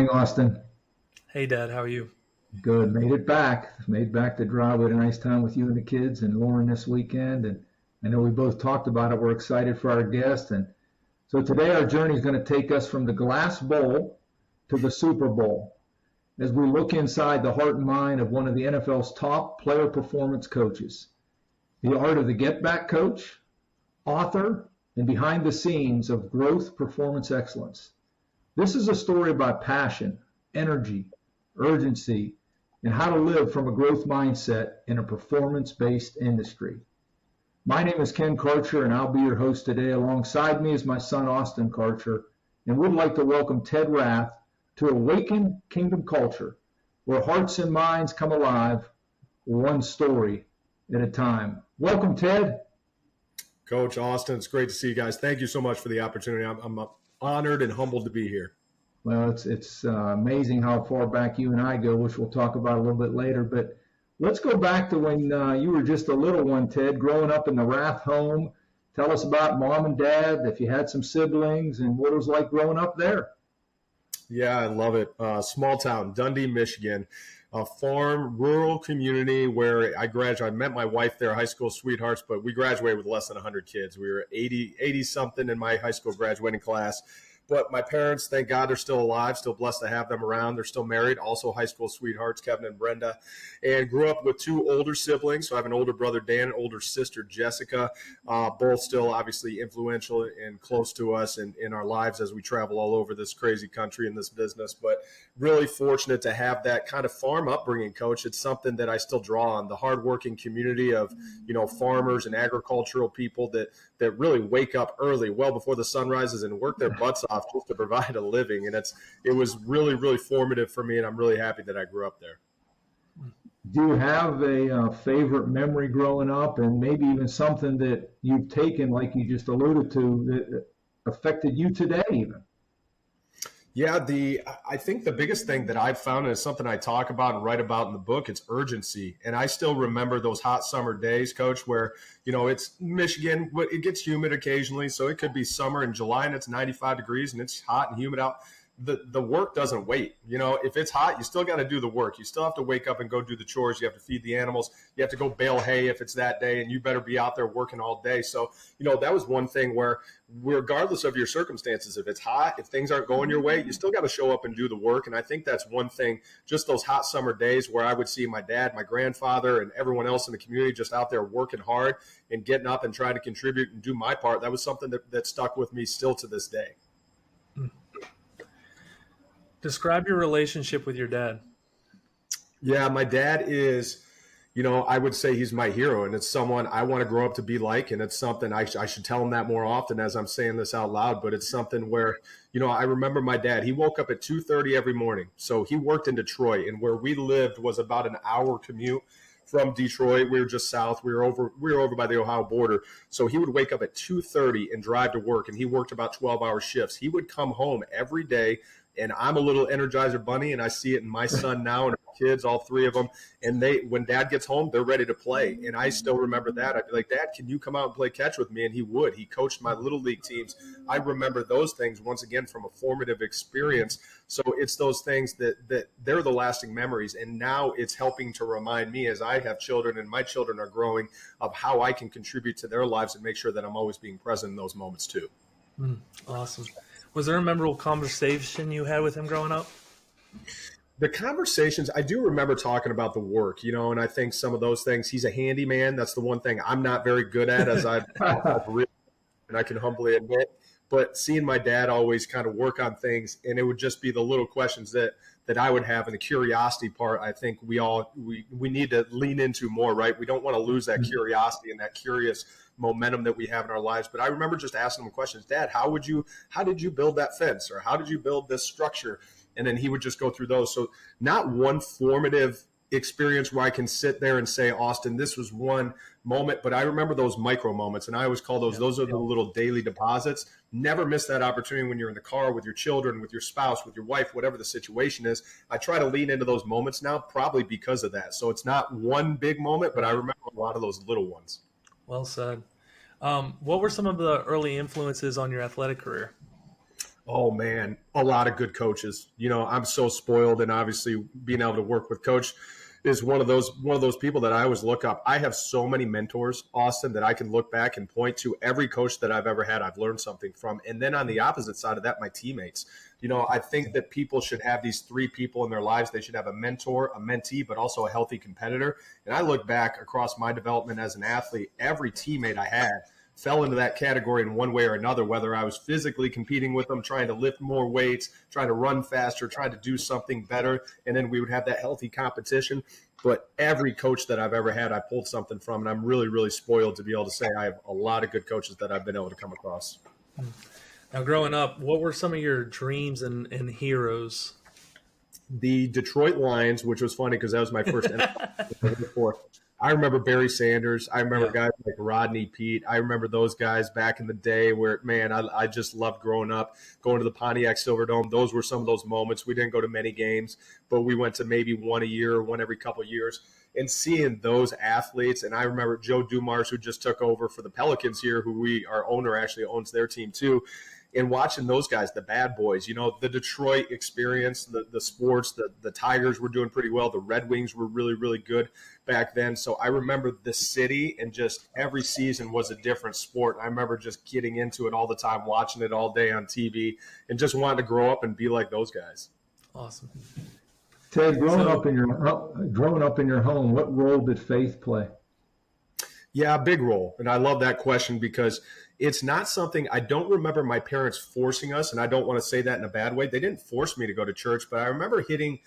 morning, Austin. Hey, Dad, how are you? Good. Made it back. Made back to drive. We had a nice time with you and the kids and Lauren this weekend. And I know we both talked about it. We're excited for our guest. And so today our journey is going to take us from the Glass Bowl to the Super Bowl as we look inside the heart and mind of one of the NFL's top player performance coaches, the art of the get back coach, author, and behind the scenes of growth performance excellence. This is a story about passion, energy, urgency, and how to live from a growth mindset in a performance-based industry. My name is Ken Karcher, and I'll be your host today. Alongside me is my son, Austin Karcher, and we'd like to welcome Ted Rath to Awaken Kingdom Culture, where hearts and minds come alive, one story at a time. Welcome, Ted. Coach Austin, it's great to see you guys. Thank you so much for the opportunity. I'm honored and humbled to be here. Well, it's amazing how far back you and I go, which we'll talk about a little bit later. But let's go back to when you were just a little one, Ted, growing up in the Rath home. Tell us about mom and dad, if you had some siblings, and what it was like growing up there. Yeah, I love it. Small town, Dundee, Michigan, a farm, rural community where I graduated. I met my wife there, high school sweethearts, but we graduated with less than 100 kids. We were 80 something in my high school graduating class. But my parents, thank God, they're still alive, still blessed to have them around. They're still married, also high school sweethearts, Kevin and Brenda, and grew up with two older siblings. So I have an older brother, Dan, and older sister, Jessica, both still obviously influential and close to us in our lives as we travel all over this crazy country in this business. But really fortunate to have that kind of farm upbringing, Coach. It's something that I still draw on, the hardworking community of, farmers and agricultural people that really wake up early, well before the sun rises, and work their butts off just to provide a living. And it was really, really formative for me, and I'm really happy that I grew up there. Do you have a favorite memory growing up, and maybe even something that you've taken, like you just alluded to, that affected you today even? Yeah, I think the biggest thing that I've found, and it's something I talk about and write about in the book, it's urgency. And I still remember those hot summer days, Coach, where, it's Michigan, but it gets humid occasionally. So it could be summer in July and it's 95 degrees and it's hot and humid out. The work doesn't wait. If it's hot, you still got to do the work. You still have to wake up and go do the chores. You have to feed the animals. You have to go bale hay if it's that day, and you better be out there working all day. So, that was one thing where regardless of your circumstances, if it's hot, if things aren't going your way, you still got to show up and do the work. And I think that's one thing, just those hot summer days where I would see my dad, my grandfather, and everyone else in the community just out there working hard and getting up and trying to contribute and do my part. That was something that stuck with me still to this day. Describe your relationship with your dad. Yeah, my dad is, I would say he's my hero, and it's someone I want to grow up to be like, and it's something I should tell him that more often as I'm saying this out loud, but it's something where, I remember my dad, he woke up at 2:30 every morning. So he worked in Detroit, and where we lived was about an hour commute from Detroit. We were just south. We were over by the Ohio border. So he would wake up at 2:30 and drive to work, and he worked about 12-hour shifts. He would come home every day. And I'm a little Energizer bunny, and I see it in my son now and our kids, all three of them. And when Dad gets home, they're ready to play. And I still remember that. I'd be like, Dad, can you come out and play catch with me? And he would. He coached my little league teams. I remember those things, once again, from a formative experience. So it's those things that they're the lasting memories. And now it's helping to remind me, as I have children and my children are growing, of how I can contribute to their lives and make sure that I'm always being present in those moments too. Awesome. Was there a memorable conversation you had with him growing up? The conversations, I do remember talking about the work, and I think some of those things, he's a handyman. That's the one thing I'm not very good at, as I've and I can humbly admit. But seeing my dad always kind of work on things, and it would just be the little questions that I would have, and the curiosity part, I think we need to lean into more, right? We don't want to lose that curiosity and that curious momentum that we have in our lives. But I remember just asking him questions. Dad, how did you build that fence? Or how did you build this structure? And then he would just go through those. So not one formative experience where I can sit there and say, Austin, this was one moment, but I remember those micro moments, and I always call those are the little daily deposits. Never miss that opportunity when you're in the car with your children, with your spouse, with your wife, whatever the situation is. I try to lean into those moments now, probably because of that. So it's not one big moment, but I remember a lot of those little ones. Well said. What were some of the early influences on your athletic career? Oh man, a lot of good coaches. I'm so spoiled, and obviously being able to work with Coach is one of those people that I always look up. I have so many mentors, Austin, that I can look back and point to. Every coach that I've ever had, I've learned something from. And then on the opposite side of that, my teammates. I think that people should have these three people in their lives. They should have a mentor, a mentee, but also a healthy competitor. And I look back across my development as an athlete, every teammate I had fell into that category in one way or another, whether I was physically competing with them, trying to lift more weights, trying to run faster, trying to do something better. And then we would have that healthy competition. But every coach that I've ever had, I pulled something from, and I'm really, really spoiled to be able to say I have a lot of good coaches that I've been able to come across. Now, growing up, what were some of your dreams and heroes? The Detroit Lions, which was funny because that was my first NFL. I remember Barry Sanders. I remember guys like Rodney Peete. I remember those guys back in the day where, man, I just loved growing up, going to the Pontiac Silverdome. Those were some of those moments. We didn't go to many games, but we went to maybe one a year, one every couple of years. And seeing those athletes, and I remember Joe Dumars, who just took over for the Pelicans here, our owner actually owns their team too. And watching those guys, the bad boys, the Detroit experience, the sports, the Tigers were doing pretty well. The Red Wings were really, really good back then. So I remember the city, and just every season was a different sport. I remember just getting into it all the time, watching it all day on TV, and just wanting to grow up and be like those guys. Awesome. Ted, growing up in your home, what role did faith play? Yeah, a big role. And I love that question because it's not something, I don't remember my parents forcing us, and I don't want to say that in a bad way. They didn't force me to go to church, but I remember hitting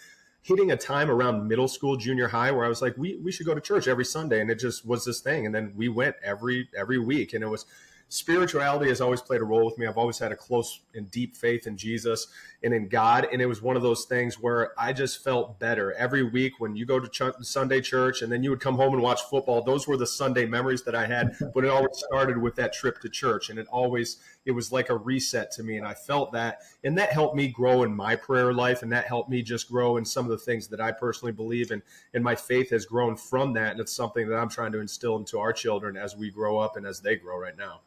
a time around middle school, junior high, where I was like, we should go to church every Sunday. And it just was this thing. And then we went every week. And it was, spirituality has always played a role with me. I've always had a close and deep faith in Jesus and in God. And it was one of those things where I just felt better every week when you go to Sunday church and then you would come home and watch football. Those were the Sunday memories that I had, but it always started with that trip to church. And it was like a reset to me. And I felt that, and that helped me grow in my prayer life. And that helped me just grow in some of the things that I personally believe in. And my faith has grown from that. And it's something that I'm trying to instill into our children as we grow up and as they grow right now.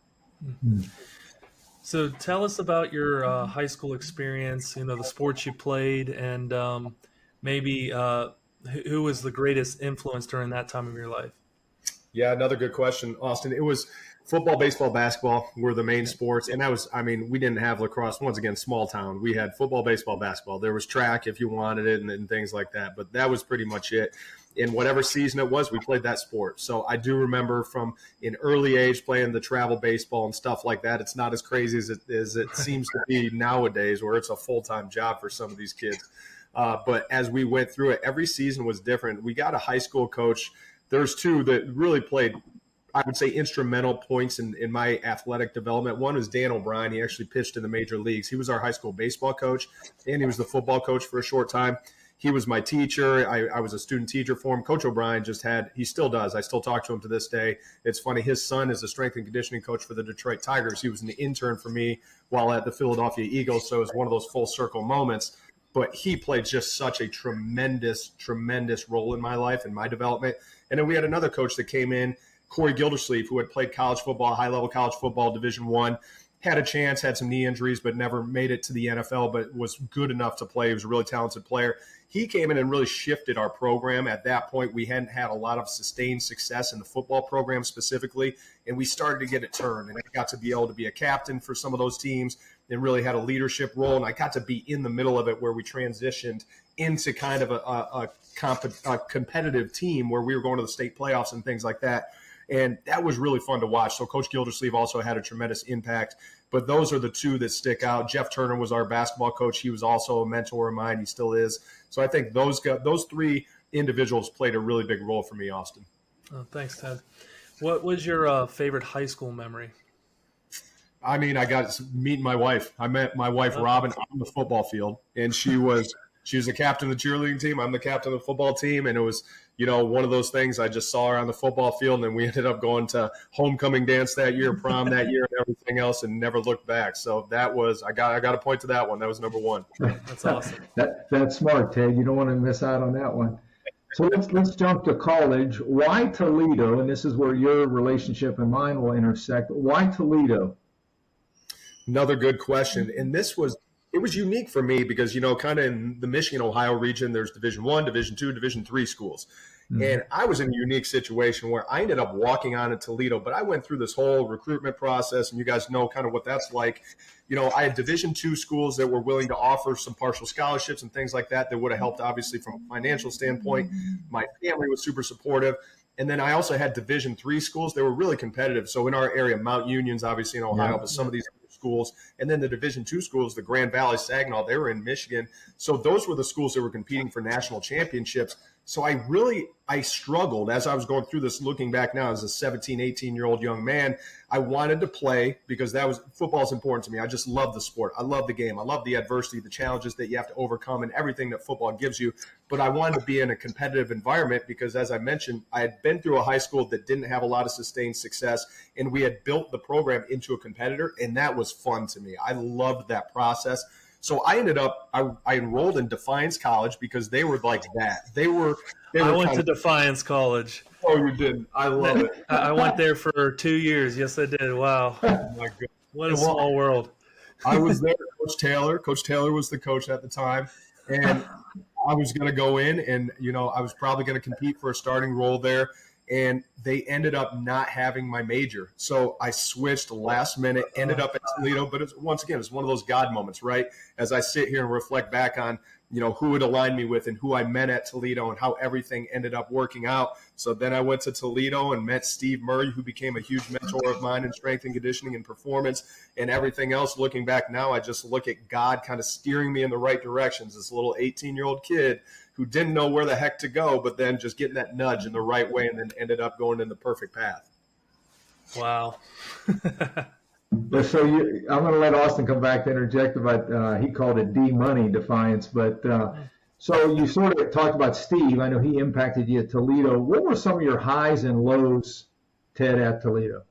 Mm-hmm. So tell us about your high school experience, the sports you played, and maybe who was the greatest influence during that time of your life? Yeah, another good question, Austin. It was football, baseball, basketball were the main sports. And we didn't have lacrosse. Once again, small town. We had football, baseball, basketball. There was track if you wanted it and things like that. But that was pretty much it. In whatever season it was, we played that sport. So I do remember from an early age playing the travel baseball and stuff like that. It's not as crazy as it seems to be nowadays, where it's a full-time job for some of these kids. But as we went through it, every season was different. We got a high school coach. There's two that really played, I would say, instrumental points in my athletic development. One was Dan O'Brien. He actually pitched in the major leagues. He was our high school baseball coach, and he was the football coach for a short time. He was my teacher. I was a student teacher for him. Coach O'Brien he still does. I still talk to him to this day. It's funny. His son is a strength and conditioning coach for the Detroit Tigers. He was an intern for me while at the Philadelphia Eagles. So it was one of those full circle moments. But he played just such a tremendous, tremendous role in my life and my development. And then we had another coach that came in, Corey Gildersleeve, who had played college football, high-level college football, Division I. Had a chance, had some knee injuries, but never made it to the NFL, but was good enough to play. He was a really talented player. He came in and really shifted our program. At that point, we hadn't had a lot of sustained success in the football program specifically, and we started to get it turned. And I got to be able to be a captain for some of those teams and really had a leadership role. And I got to be in the middle of it where we transitioned into kind of a competitive team where we were going to the state playoffs and things like that. And that was really fun to watch. So Coach Gildersleeve also had a tremendous impact. But those are the two that stick out. Jeff Turner was our basketball coach. He was also a mentor of mine. He still is. So I think those three individuals played a really big role for me, Austin. Oh, thanks, Ted. What was your favorite high school memory? I got meeting my wife. I met my wife, Robin, on the football field, and she was the captain of the cheerleading team. I'm the captain of the football team, and it was, one of those things. I just saw her on the football field, and then we ended up going to homecoming dance that year, prom that year, and everything else, and never looked back. So that was I got to point to that one. That was number one. That's awesome. That's smart, Ted. You don't want to miss out on that one. So let's jump to college. Why Toledo? And this is where your relationship and mine will intersect. Why Toledo? Another good question. And this was it was unique for me because, you know, kind of in the Michigan, Ohio region, there's Division I, Division II, Division III schools. And I was in a unique situation where I ended up walking on to Toledo, but I went through this whole recruitment process, and you guys know kind of what that's like. You know, I had Division II schools that were willing to offer some partial scholarships and things like that would have helped, obviously, from a financial standpoint. My family was super supportive. And then I also had Division III schools that were really competitive. So in our area, Mount Union's obviously in Ohio, but some of these schools, and then the Division II schools, the Grand Valley, Saginaw, they were in Michigan. So those were the schools that were competing for national championships. So I struggled as I was going through this, looking back now as a 17, 18-year-old young man. I wanted to play because football is important to me. I just love the sport. I love the game. I love the adversity, the challenges that you have to overcome, and everything that football gives you. But I wanted to be in a competitive environment because, as I mentioned, I had been through a high school that didn't have a lot of sustained success, and we had built the program into a competitor, and that was fun to me. I loved that process. So I ended up, I enrolled in Defiance College because they were like that. I went to Defiance College. Oh, you did. I love it. I went there for 2 years. Yes, I did. Wow. Oh, my God. What a small world. I was there. Coach Taylor was the coach at the time. And I was going to go in and, you know, I was probably going to compete for a starting role there. And they ended up not having my major. So I switched last minute, ended up at Toledo. But once again, it's one of those God moments, right? As I sit here and reflect back on, you know, who it aligned me with and who I met at Toledo and how everything ended up working out. So then I went to Toledo and met Steve Murray, who became a huge mentor of mine in strength and conditioning and performance and everything else. Looking back now, I just look at God kind of steering me in the right directions. This little 18-year-old kid who didn't know where the heck to go, but then just getting that nudge in the right way and then ended up going in the perfect path. Wow. So I'm going to let Austin come back to interject about, he called it D-Money Defiance, but so you sort of talked about Steve. I know he impacted you at Toledo. What were some of your highs and lows, Ted, at Toledo?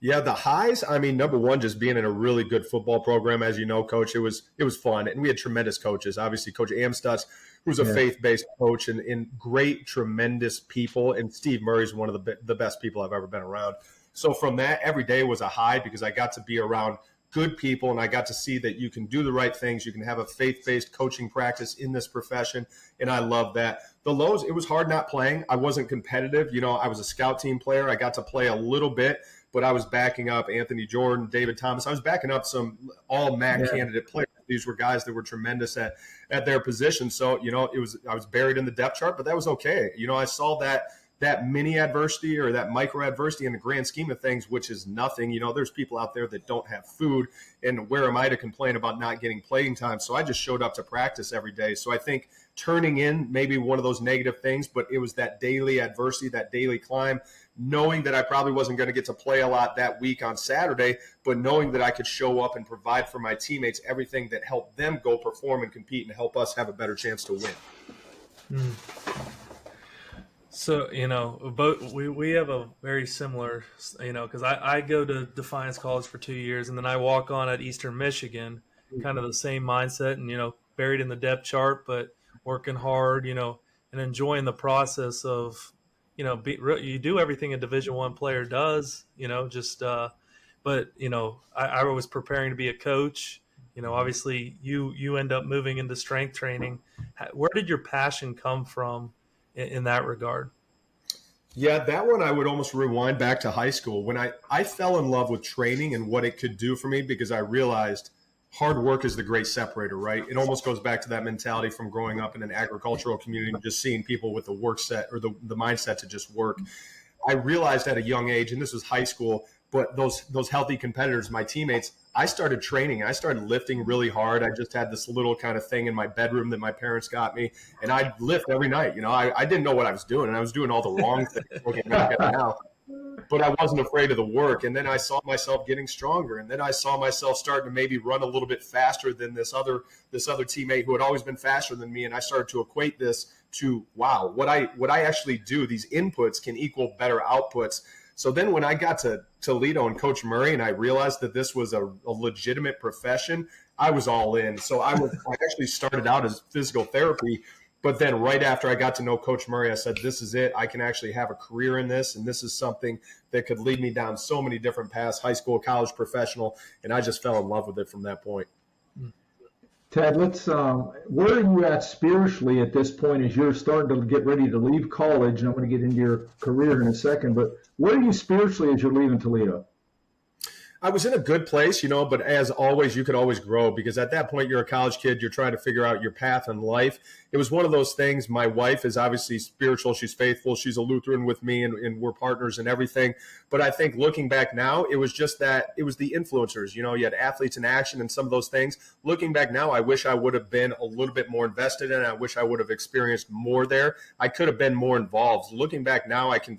Yeah, the highs, I mean, number one, just being in a really good football program, as you know, Coach, it was fun. And we had tremendous coaches. Obviously, Coach Amstutz, who's a faith-based coach and great, tremendous people. And Steve Murray's one of the best people I've ever been around. So from that, every day was a high because I got to be around good people and I got to see that you can do the right things. You can have a faith-based coaching practice in this profession. And I love that. The lows, it was hard not playing. I wasn't competitive. You know, I was a scout team player. I got to play a little bit, but I was backing up Anthony Jordan, David Thomas. I was backing up some all MAC candidate players. These were guys that were tremendous at their position. So, you know, I was buried in the depth chart, but that was okay. You know, I saw that mini adversity or that micro adversity in the grand scheme of things, which is nothing. You know, there's people out there that don't have food, and where am I to complain about not getting playing time? So I just showed up to practice every day. So I think turning in maybe one of those negative things, but it was that daily adversity, that daily climb, knowing that I probably wasn't going to get to play a lot that week on Saturday, but knowing that I could show up and provide for my teammates everything that helped them go perform and compete and help us have a better chance to win. So, you know, both we have a very similar, you know, because I go to Defiance College for 2 years and then I walk on at Eastern Michigan, kind of the same mindset and, you know, buried in the depth chart, but working hard, you know, and enjoying the process of, you know, you do everything a Division I player does, you know, just, but, you know, I was preparing to be a coach. You know, obviously you end up moving into strength training. Where did your passion come from in that regard? Yeah, that one I would almost rewind back to high school when I fell in love with training and what it could do for me because I realized hard work is the great separator, right? It almost goes back to that mentality from growing up in an agricultural community and just seeing people with the work set or the mindset to just work. I realized at a young age, and this was high school, but those healthy competitors, my teammates, I started training. I started lifting really hard. I just had this little kind of thing in my bedroom that my parents got me, and I'd lift every night. You know, I didn't know what I was doing, and I was doing all the wrong things looking back at it now. But I wasn't afraid of the work. And then I saw myself getting stronger. And then I saw myself starting to maybe run a little bit faster than this other teammate who had always been faster than me. And I started to equate this to, wow, what I actually do, these inputs can equal better outputs. So then when I got to Toledo and Coach Murray and I realized that this was a legitimate profession, I was all in. So I actually started out as physical therapy. But then right after I got to know Coach Murray, I said, this is it. I can actually have a career in this. And this is something that could lead me down so many different paths, high school, college, professional. And I just fell in love with it from that point. Ted, where are you at spiritually at this point as you're starting to get ready to leave college? And I'm going to get into your career in a second, but where are you spiritually as you're leaving Toledo? I was in a good place, but as always, you could always grow because at that point, you're a college kid. You're trying to figure out your path in life. It was one of those things. My wife is obviously spiritual. She's faithful. She's a Lutheran with me, and we're partners and everything. But I think looking back now, it was just that it was the influencers. You had athletes in action and some of those things. Looking back now, I wish I would have been a little bit more invested in it. I wish I would have experienced more there. I could have been more involved. Looking back now, I can,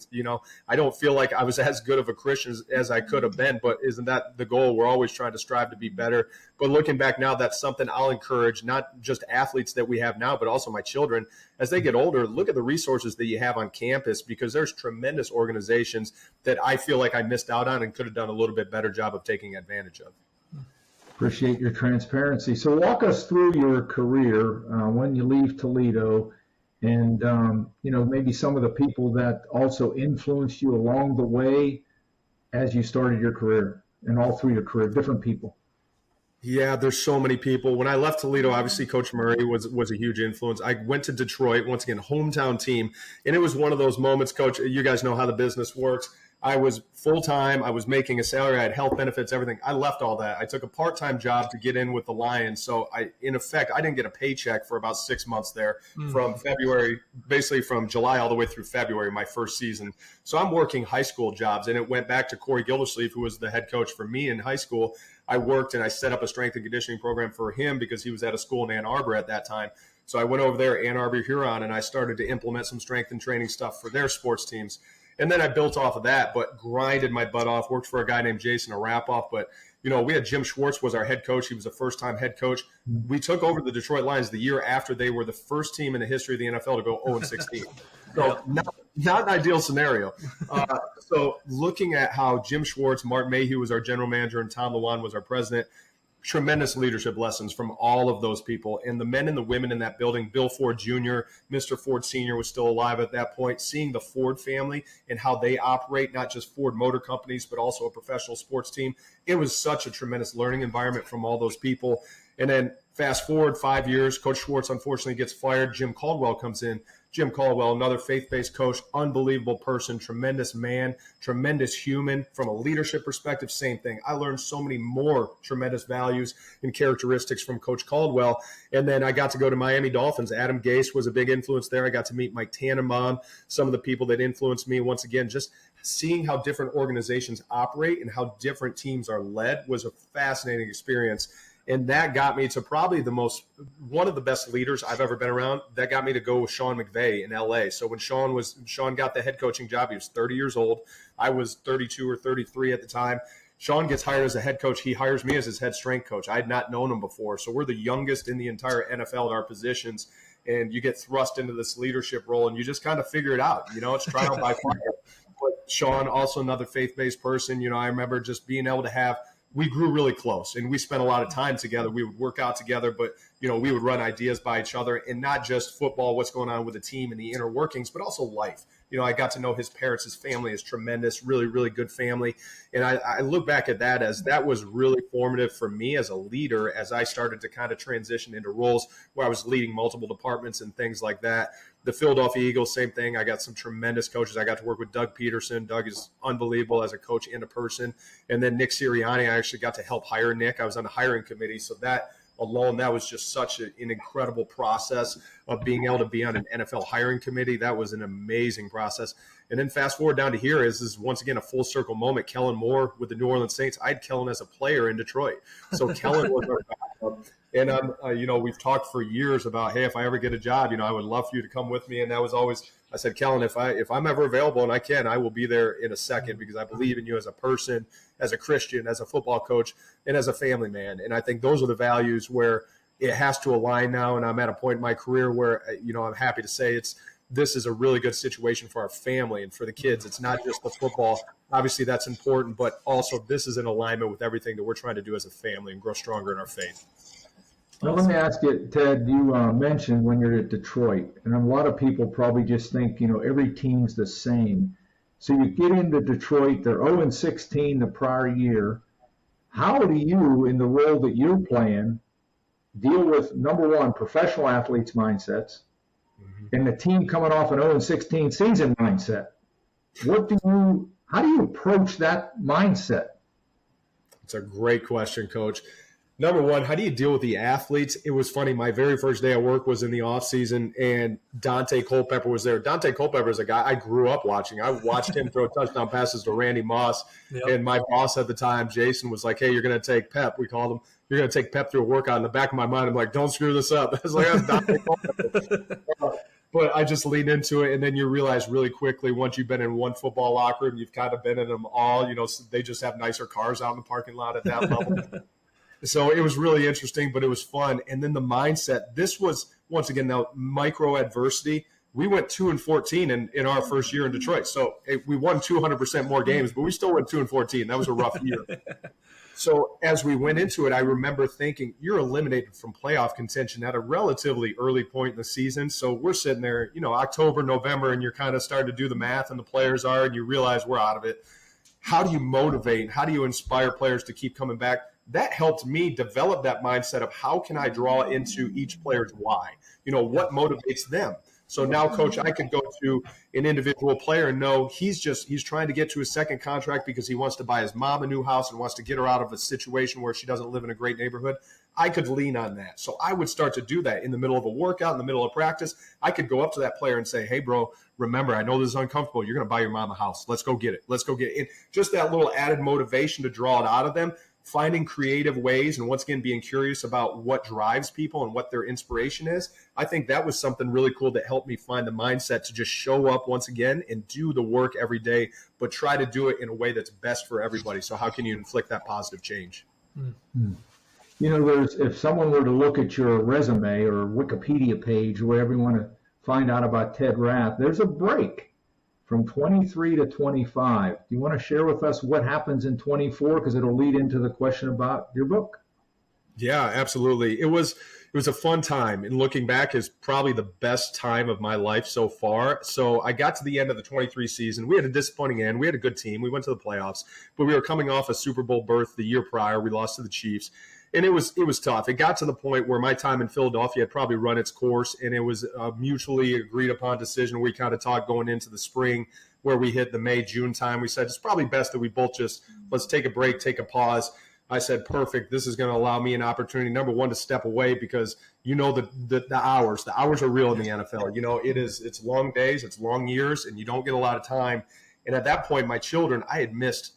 I don't feel like I was as good of a Christian as I could have been, but isn't that the goal? We're always trying to strive to be better. But looking back now, that's something I'll encourage, not just athletes that we have now, but also my children. As they get older, look at the resources that you have on campus because there's tremendous organizations that I feel like I missed out on and could have done a little bit better job of taking advantage of. Appreciate your transparency. So walk us through your career when you leave Toledo and, maybe some of the people that also influenced you along the way as you started your career. And all through your career, different people. Yeah, there's so many people. When I left Toledo, obviously Coach Murray was a huge influence. I went to Detroit, once again, hometown team. And it was one of those moments, Coach, you guys know how the business works. I was full-time. I was making a salary. I had health benefits, everything. I left all that. I took a part-time job to get in with the Lions. So in effect, I didn't get a paycheck for about 6 months there from February, basically from July all the way through February, my first season. So I'm working high school jobs, and it went back to Corey Gildersleeve, who was the head coach for me in high school. I worked and I set up a strength and conditioning program for him because he was at a school in Ann Arbor at that time. So I went over there, Ann Arbor, Huron, and I started to implement some strength and training stuff for their sports teams. And then I built off of that, but grinded my butt off, worked for a guy named Jason Arapoff. But, we had Jim Schwartz was our head coach. He was a first-time head coach. We took over the Detroit Lions the year after they were the first team in the history of the NFL to go 0-16. So not an ideal scenario. So looking at how Jim Schwartz, Mark Mayhew was our general manager, and Tom Lewan was our president, tremendous leadership lessons from all of those people. And the men and the women in that building, Bill Ford Jr., Mr. Ford Sr. was still alive at that point, seeing the Ford family and how they operate, not just Ford Motor Companies, but also a professional sports team. It was such a tremendous learning environment from all those people. And then fast forward 5 years, Coach Schwartz unfortunately gets fired. Jim Caldwell comes in. Jim Caldwell, another faith-based coach, unbelievable person, tremendous man, tremendous human. From a leadership perspective, same thing. I learned so many more tremendous values and characteristics from Coach Caldwell. And then I got to go to Miami Dolphins. Adam Gase was a big influence there. I got to meet Mike Tannenbaum, some of the people that influenced me. Once again, just seeing how different organizations operate and how different teams are led was a fascinating experience. And that got me to probably one of the best leaders I've ever been around. That got me to go with Sean McVay in LA. So when Sean got the head coaching job, he was 30 years old. I was 32 or 33 at the time. Sean gets hired as a head coach. He hires me as his head strength coach. I had not known him before. So we're the youngest in the entire NFL at our positions. And you get thrust into this leadership role and you just kind of figure it out. It's trial by fire. But Sean, also another faith-based person. I remember just being able to we grew really close and we spent a lot of time together. We would work out together, but, we would run ideas by each other and not just football, what's going on with the team and the inner workings, but also life. I got to know his parents. His family is tremendous, really, really good family. And I look back at that as that was really formative for me as a leader as I started to kind of transition into roles where I was leading multiple departments and things like that. The Philadelphia Eagles, same thing. I got some tremendous coaches. I got to work with Doug Peterson. Doug is unbelievable as a coach and a person. And then Nick Sirianni, I actually got to help hire Nick. I was on the hiring committee. So that alone, that was just such an incredible process of being able to be on an NFL hiring committee. That was an amazing process. And then fast forward down to here is once again a full circle moment. Kellen Moore with the New Orleans Saints. I had Kellen as a player in Detroit. So Kellen was our backup. And, we've talked for years about, hey, if I ever get a job, I would love for you to come with me. And that was always, I said, Kellen, if I'm ever available and I can, I will be there in a second because I believe in you as a person, as a Christian, as a football coach, and as a family man. And I think those are the values where it has to align now. And I'm at a point in my career where, I'm happy to say this is a really good situation for our family and for the kids. It's not just the football. Obviously, that's important, but also this is in alignment with everything that we're trying to do as a family and grow stronger in our faith. Now, let me ask you, Ted, you mentioned when you're at Detroit, and a lot of people probably just think, every team's the same. So you get into Detroit, they're 0-16 the prior year. How do you, in the role that you're playing, deal with, number one, professional athletes' mindsets, and the team coming off an 0-16 season mindset. How do you approach that mindset? It's a great question, Coach. Number one, how do you deal with the athletes? It was funny. My very first day of work was in the off season, and Dante Culpepper was there. Dante Culpepper is a guy I grew up watching. I watched him throw touchdown passes to Randy Moss. Yep. And my boss at the time, Jason, was like, "Hey, you're going to take Pep." We called him. "You're going to take Pep through a workout." In the back of my mind, I'm like, "Don't screw this up." I was like, "That's Dante Culpepper." But I just leaned into it, and then you realize really quickly, once you've been in one football locker room, you've kind of been in them all. You know, they just have nicer cars out in the parking lot at that level. So it was really interesting, but it was fun. And then the mindset, this was, once again, now micro adversity. We went 2-14 in our first year in Detroit. So we won 200% more games, but we still went 2-14. That was a rough year. So as we went into it, I remember thinking, you're eliminated from playoff contention at a relatively early point in the season. So we're sitting there, you know, October, November, and you're kind of starting to do the math, and the players are, and you realize we're out of it. How do you motivate? How do you inspire players to keep coming back? That helped me develop that mindset of how can I draw into each player's why? You know, what motivates them? So now, Coach, I could go to an individual player and know he's trying to get to his second contract because he wants to buy his mom a new house and wants to get her out of a situation where she doesn't live in a great neighborhood. I could lean on that. So I would start to do that in the middle of a workout, in the middle of practice. I could go up to that player and say, "Hey, bro, remember, I know this is uncomfortable. You're going to buy your mom a house. Let's go get it. Let's go get it." And just that little added motivation to draw it out of them. Finding creative ways, and once again, being curious about what drives people and what their inspiration is. I think that was something really cool that helped me find the mindset to just show up once again and do the work every day, but try to do it in a way that's best for everybody. So how can you inflict that positive change? Mm-hmm. You know, if someone were to look at your resume or Wikipedia page, wherever you want to find out about Ted Rath, there's a break from 23 to 25. Do you want to share with us what happens in 24? Because it'll lead into the question about your book. Yeah, absolutely. It was a fun time, and looking back is probably the best time of my life so far. So I got to the end of the 23 season. We had a disappointing end. We had a good team. We went to the playoffs, but we were coming off a Super Bowl berth the year prior. We lost to the Chiefs. And it was tough. It got to the point where my time in Philadelphia had probably run its course, and it was a mutually agreed upon decision. We kind of talked going into the spring where we hit the May, June time. We said it's probably best that we both just let's take a break, take a pause. I said, perfect. This is going to allow me an opportunity, number one, to step away because you know the hours. The hours are real in the NFL. You know, it's long days, it's long years, and you don't get a lot of time. And at that point, my children, I had missed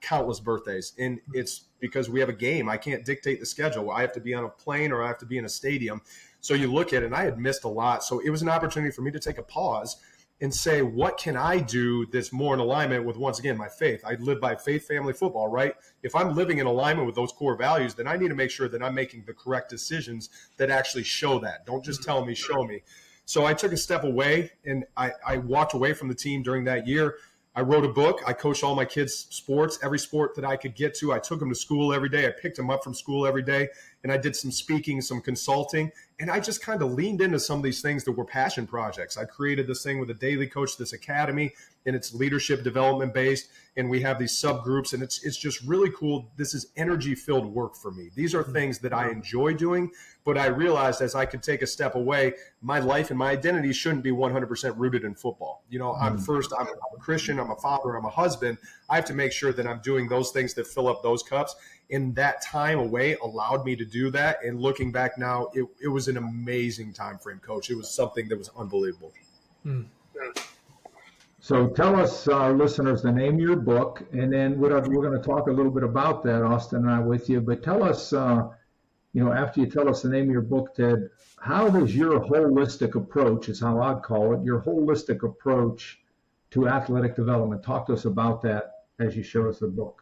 countless birthdays, and it's because we have a game. I can't dictate the schedule. I have to be on a plane or I have to be in a stadium. So you look at it, and I had missed a lot. So it was an opportunity for me to take a pause and say, what can I do that's more in alignment with, once again, my faith? I live by faith, family, football, right? If I'm living in alignment with those core values, then I need to make sure that I'm making the correct decisions that actually show that. Don't just tell me, show me. So I took a step away, and I walked away from the team during that year. I wrote a book. I coached all my kids' sports, every sport that I could get to. I took them to school every day. I picked them up from school every day. And I did some speaking, some consulting. And I just kind of leaned into some of these things that were passion projects. I created this thing with a daily coach, this academy, and it's leadership development based. And we have these subgroups, and it's just really cool. This is energy-filled work for me. These are things that I enjoy doing, but I realized as I could take a step away, my life and my identity shouldn't be 100% rooted in football. You know, I'm a Christian, I'm a father, I'm a husband. I have to make sure that I'm doing those things that fill up those cups. And that time away allowed me to do that. And looking back now, it was an amazing time frame, Coach. It was something that was unbelievable. So tell us, our listeners, the name of your book, and then we're going to talk a little bit about that, Austin and I, with you. But tell us, after you tell us the name of your book, Ted, how does your holistic approach, is how I'd call it, your holistic approach to athletic development? Talk to us about that as you show us the book.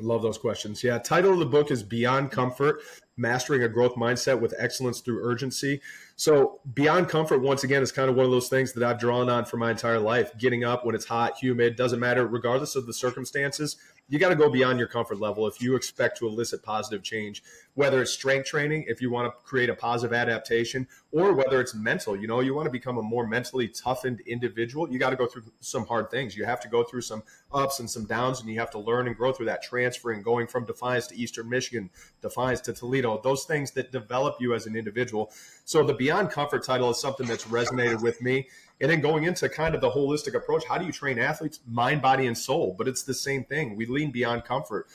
I love those questions. Yeah, title of the book is Beyond Comfort, Mastering a Growth Mindset with Excellence Through Urgency. So Beyond Comfort, once again, is kind of one of those things that I've drawn on for my entire life. Getting up when it's hot, humid, doesn't matter, regardless of the circumstances. You got to go beyond your comfort level if you expect to elicit positive change, whether it's strength training, if you want to create a positive adaptation, or whether it's mental. You know, you want to become a more mentally toughened individual. You got to go through some hard things. You have to go through some ups and some downs, and you have to learn and grow through that, transferring, going from Defiance to Eastern Michigan, Defiance to Toledo, cardio, those things that develop you as an individual. So the Beyond Comfort title is something that's resonated with me. And then going into kind of the holistic approach, how do you train athletes? Mind, body, and soul. But it's the same thing. We lean beyond comfort.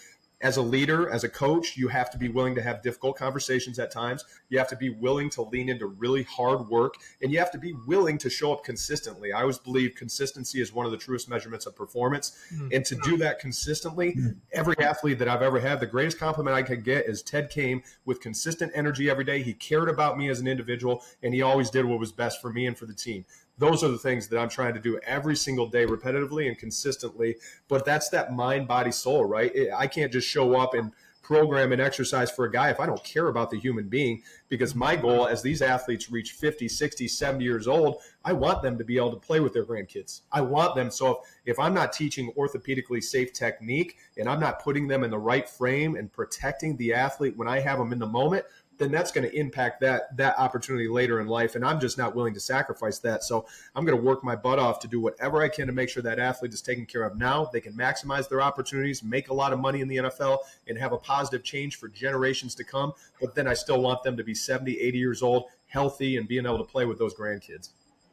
As a leader, as a coach, you have to be willing to have difficult conversations at times. You have to be willing to lean into really hard work, and you have to be willing to show up consistently. I always believe consistency is one of the truest measurements of performance. And to do that consistently, every athlete that I've ever had, the greatest compliment I could get is Ted came with consistent energy every day. He cared about me as an individual, and he always did what was best for me and for the team. Those are the things that I'm trying to do every single day, repetitively and consistently. But that's that mind, body, soul, right? I can't just show up and program and exercise for a guy if I don't care about the human being, because my goal as these athletes reach 50, 60, 70 years old, I want them to be able to play with their grandkids. I want them. So if I'm not teaching orthopedically safe technique and I'm not putting them in the right frame and protecting the athlete when I have them in the moment, then that's going to impact that opportunity later in life. And I'm just not willing to sacrifice that. So I'm going to work my butt off to do whatever I can to make sure that athlete is taken care of now. They can maximize their opportunities, make a lot of money in the NFL, and have a positive change for generations to come. But then I still want them to be 70, 80 years old, healthy, and being able to play with those grandkids.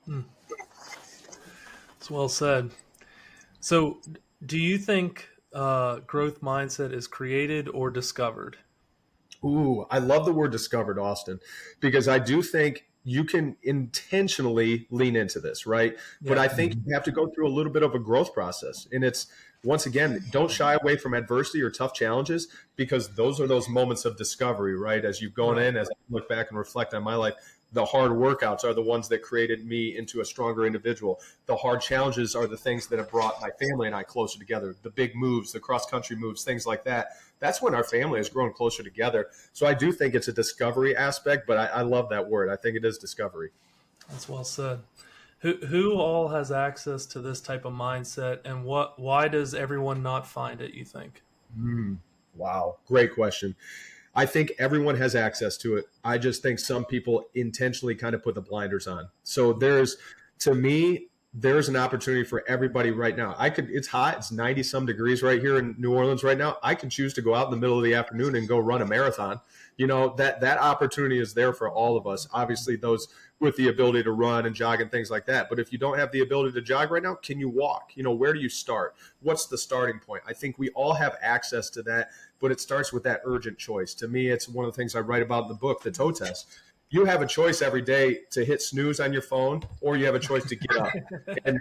That's well said. So do you think growth mindset is created or discovered? Ooh, I love the word discovered, Austin, because I do think you can intentionally lean into this, right? Yeah. But I think you have to go through a little bit of a growth process. And it's, once again, don't shy away from adversity or tough challenges, because those are those moments of discovery, right? As you've gone in, as I look back and reflect on my life, the hard workouts are the ones that created me into a stronger individual. The hard challenges are the things that have brought my family and I closer together. The big moves, the cross-country moves, things like that. That's when our family has grown closer together. So I do think it's a discovery aspect, but I love that word. I think it is discovery. That's well said. Who all has access to this type of mindset, and why does everyone not find it, you think? Wow. Great question. I think everyone has access to it. I just think some people intentionally kind of put the blinders on. So to me, there's an opportunity for everybody right now. It's hot. It's 90 some degrees right here in New Orleans right now. I can choose to go out in the middle of the afternoon and go run a marathon. You know, that opportunity is there for all of us. Obviously those with the ability to run and jog and things like that. But if you don't have the ability to jog right now, can you walk? You know, where do you start? What's the starting point? I think we all have access to that, but it starts with that urgent choice. To me, it's one of the things I write about in the book, the toe test. You have a choice every day to hit snooze on your phone, or you have a choice to get up. And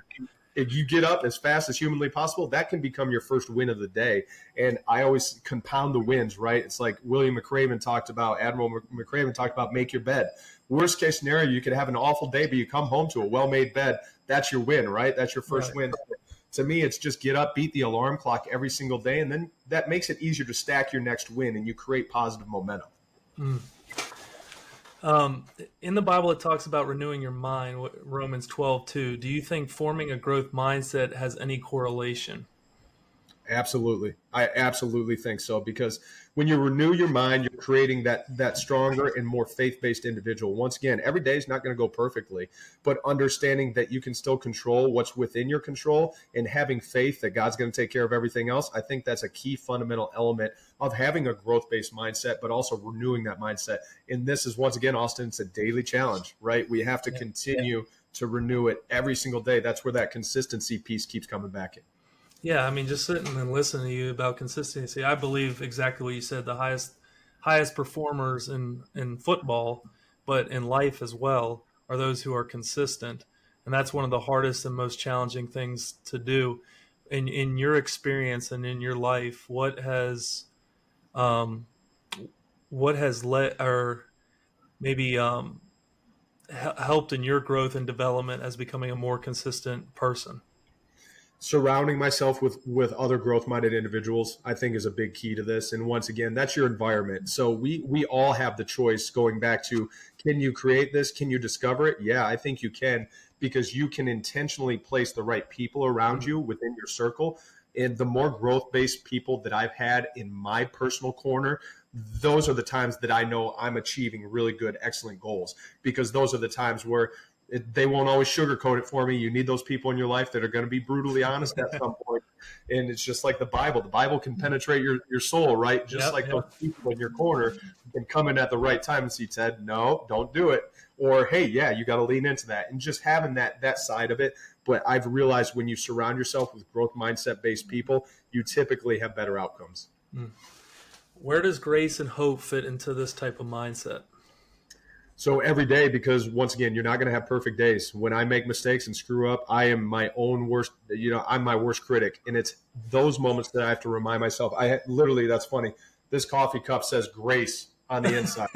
if you get up as fast as humanly possible, that can become your first win of the day. And I always compound the wins, right? It's like Admiral McCraven talked about make your bed. Worst case scenario, you could have an awful day, but you come home to a well-made bed. That's your win, right? That's your first win. To me, it's just get up, beat the alarm clock every single day, and then that makes it easier to stack your next win, and you create positive momentum. In the Bible, it talks about renewing your mind, Romans 12:2. Do you think forming a growth mindset has any correlation? Absolutely. I absolutely think so, because when you renew your mind, you're creating that stronger and more faith-based individual. Once again, every day is not going to go perfectly, but understanding that you can still control what's within your control and having faith that God's going to take care of everything else, I think that's a key fundamental element of having a growth-based mindset, but also renewing that mindset. And this is, once again, Austin, it's a daily challenge, right? We have to continue to renew it every single day. That's where that consistency piece keeps coming back in. Yeah, I mean, just sitting and listening to you about consistency, I believe exactly what you said. The highest performers in football, but in life as well, are those who are consistent. And that's one of the hardest and most challenging things to do. In your experience and in your life, what has led or maybe helped in your growth and development as becoming a more consistent person? Surrounding myself with other growth-minded individuals, I think, is a big key to this. And once again, that's your environment. So we all have the choice, going back to, can you create this? Can you discover it? Yeah, I think you can, because you can intentionally place the right people around you within your circle. And the more growth-based people that I've had in my personal corner, those are the times that I know I'm achieving really good, excellent goals, because those are the times where they won't always sugarcoat it for me. You need those people in your life that are going to be brutally honest at some point. And it's just like the Bible. The Bible can penetrate your soul, right? Just like those people in your corner. can come in at the right time and see, Ted, no, don't do it. Or, hey, yeah, you got to lean into that. And just having that side of it. But I've realized when you surround yourself with growth mindset-based people, you typically have better outcomes. Where does grace and hope fit into this type of mindset? So every day, because once again, you're not going to have perfect days. When I make mistakes and screw up, I am my own worst, I'm my worst critic. And it's those moments that I have to remind myself. Literally, that's funny. This coffee cup says grace on the inside.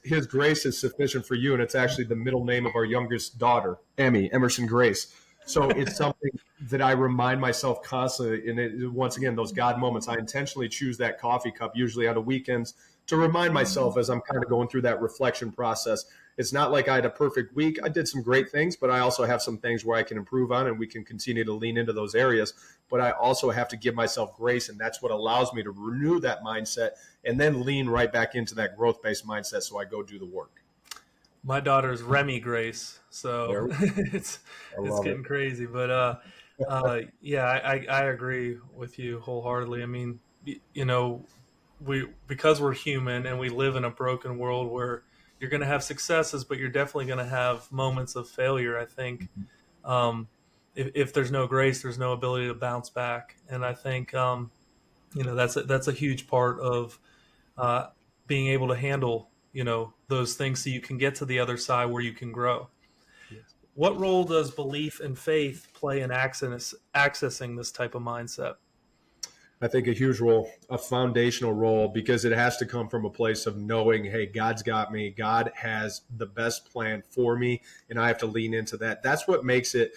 His grace is sufficient for you. And it's actually the middle name of our youngest daughter, Emerson Grace. So it's something that I remind myself constantly. And once again, those God moments, I intentionally choose that coffee cup, usually on the weekends, to remind myself as I'm kind of going through that reflection process. It's not like I had a perfect week. I did some great things, but I also have some things where I can improve on, and we can continue to lean into those areas. But I also have to give myself grace, and that's what allows me to renew that mindset and then lean right back into that growth-based mindset so I go do the work. My daughter's Remy Grace, so it's getting crazy. But yeah, I agree with you wholeheartedly. I mean, because we're human and we live in a broken world where you're going to have successes, but you're definitely going to have moments of failure. I think if there's no grace, there's no ability to bounce back, and I think that's a huge part of being able to handle those things so you can get to the other side where you can grow. Yes. What role does belief and faith play in accessing this type of mindset? I think a huge role, a foundational role, because it has to come from a place of knowing, hey, God's got me. God has the best plan for me, and I have to lean into that. That's what makes it,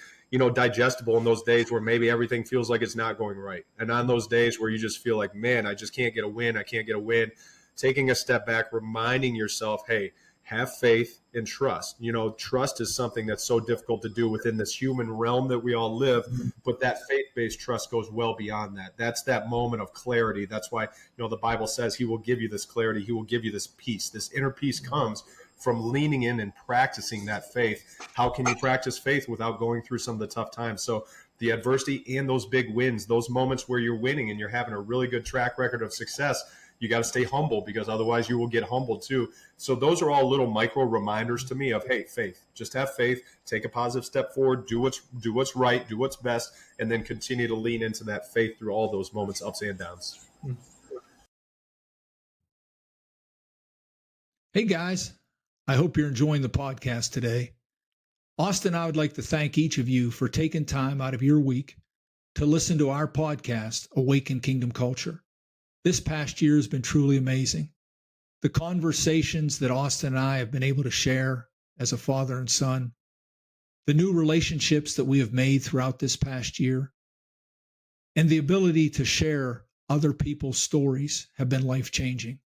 digestible in those days where maybe everything feels like it's not going right. And on those days where you just feel like, man, I just can't get a win. I can't get a win. Taking a step back, reminding yourself, hey, have faith and trust. Trust is something that's so difficult to do within this human realm that we all live, but that faith-based trust goes well beyond that. That's that moment of clarity. That's why, the Bible says he will give you this clarity. He will give you this peace. This inner peace comes from leaning in and practicing that faith. How can you practice faith without going through some of the tough times? So the adversity and those big wins, those moments where you're winning and you're having a really good track record of success, you got to stay humble, because otherwise you will get humbled too. So those are all little micro reminders to me of, hey, faith. Just have faith, take a positive step forward, do what's right, do what's best, and then continue to lean into that faith through all those moments, ups and downs. Hey guys, I hope you're enjoying the podcast today. Austin, I would like to thank each of you for taking time out of your week to listen to our podcast, Awaken Kingdom Culture. This past year has been truly amazing. The conversations that Austin and I have been able to share as a father and son, the new relationships that we have made throughout this past year, and the ability to share other people's stories have been life-changing.